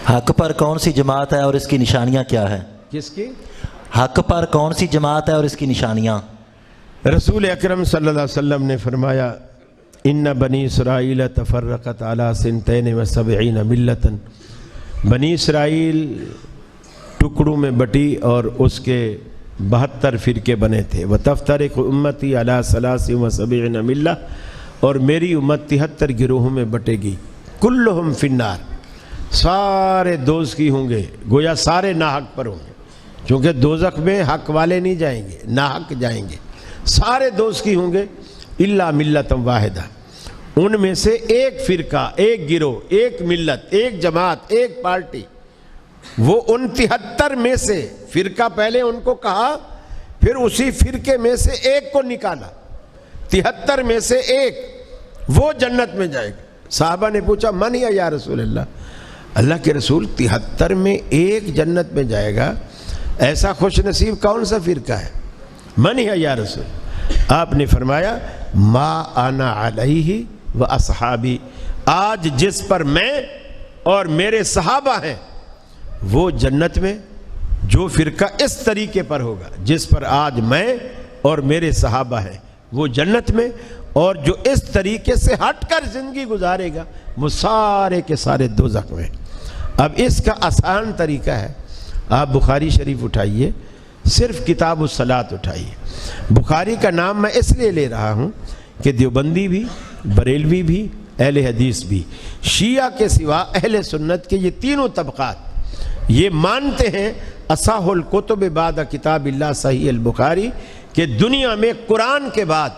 حق پر کون سی جماعت ہے اور اس کی نشانیاں کیا ہے؟ کس کی؟ حق پر کون سی جماعت ہے اور اس کی نشانیاں؟ رسول اکرم صلی اللہ علیہ وسلم نے فرمایا ان بنی اسرائیل تفرقت علی 72 ملتا، بنی اسرائیل ٹکڑوں میں بٹی اور اس کے 72 فرقے بنے تھے۔ وتفترق امتی علی 73 ملہ، اور میری امت 73 گروہوں میں بٹے گی۔ کلہم فی النار، سارے دوزخی ہوں گے، گویا سارے ناحق پر ہوں گے، چونکہ دوزخ میں حق والے نہیں جائیں گے، ناحق جائیں گے۔ سارے دوزخی ہوں گے الا ملۃ واحدہ، ان میں سے ایک فرقہ، ایک گروہ، ایک ملت، ایک جماعت، ایک پارٹی، وہ ان 73 میں سے فرقہ پہلے ان کو کہا، پھر اسی فرقے میں سے ایک کو نکالا، 73 میں سے ایک، وہ جنت میں جائے گا۔ صحابہ نے پوچھا من ہی یا رسول اللہ کے رسول 73 میں ایک جنت میں جائے گا، ایسا خوش نصیب کون سا فرقہ ہے؟ من ہی یا رسول، آپ نے فرمایا ما انا علیہ و اصحابی، آج جس پر میں اور میرے صحابہ ہیں وہ جنت میں، جو فرقہ اس طریقے پر ہوگا جس پر آج میں اور میرے صحابہ ہیں وہ جنت میں، اور جو اس طریقے سے ہٹ کر زندگی گزارے گا وہ سارے کے سارے دوزخ میں۔ اب اس کا آسان طریقہ ہے، آپ بخاری شریف اٹھائیے، صرف کتاب الصلاۃ اٹھائیے۔ بخاری کا نام میں اس لیے لے رہا ہوں کہ دیوبندی بھی، بریلوی بھی، اہل حدیث بھی، شیعہ کے سوا اہل سنت کے یہ تینوں طبقات یہ مانتے ہیں اصح الکتب بعد کتاب اللہ صحیح البخاری، کہ دنیا میں قرآن کے بعد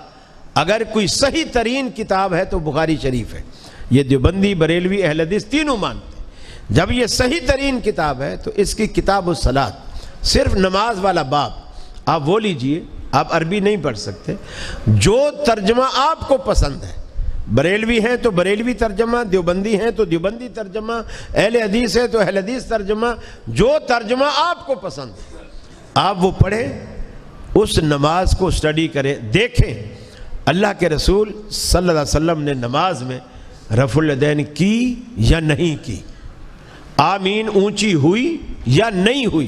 اگر کوئی صحیح ترین کتاب ہے تو بخاری شریف ہے۔ یہ دیوبندی، بریلوی، اہل حدیث تینوں مانتے ہیں۔ جب یہ صحیح ترین کتاب ہے تو اس کی کتاب الصلاۃ، صرف نماز والا باب آپ وہ لیجئے، آپ عربی نہیں پڑھ سکتے، جو ترجمہ آپ کو پسند ہے، بریلوی ہیں تو بریلوی ترجمہ، دیوبندی ہیں تو دیوبندی ترجمہ، اہل حدیث ہے تو اہل حدیث ترجمہ، جو ترجمہ آپ کو پسند ہے آپ وہ پڑھیں، اس نماز کو سٹڈی کریں، دیکھیں اللہ کے رسول صلی اللہ علیہ وسلم نے نماز میں رفع الیدین کی یا نہیں کی، آمین اونچی ہوئی یا نہیں ہوئی،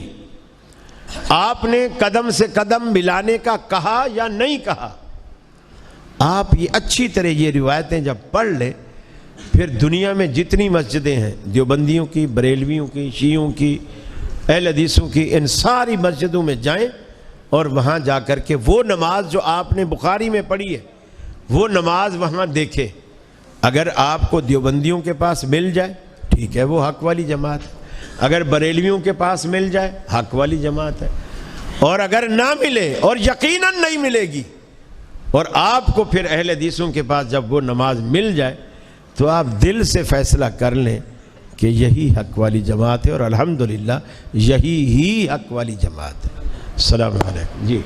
آپ نے قدم سے قدم ملانے کا کہا یا نہیں کہا۔ آپ یہ اچھی طرح یہ روایتیں جب پڑھ لیں، پھر دنیا میں جتنی مسجدیں ہیں، دیوبندیوں کی، بریلویوں کی، شیعوں کی، اہل حدیثوں کی، ان ساری مسجدوں میں جائیں اور وہاں جا کر کے وہ نماز جو آپ نے بخاری میں پڑھی ہے وہ نماز وہاں دیکھیں۔ اگر آپ کو دیوبندیوں کے پاس مل جائے ٹھیک ہے، وہ حق والی جماعت ہے، اگر بریلویوں کے پاس مل جائے حق والی جماعت ہے، اور اگر نہ ملے اور یقیناً نہیں ملے گی اور آپ کو پھر اہل حدیثوں کے پاس جب وہ نماز مل جائے تو آپ دل سے فیصلہ کر لیں کہ یہی حق والی جماعت ہے، اور الحمدللہ یہی ہی حق والی جماعت ہے۔ السلام علیکم جی۔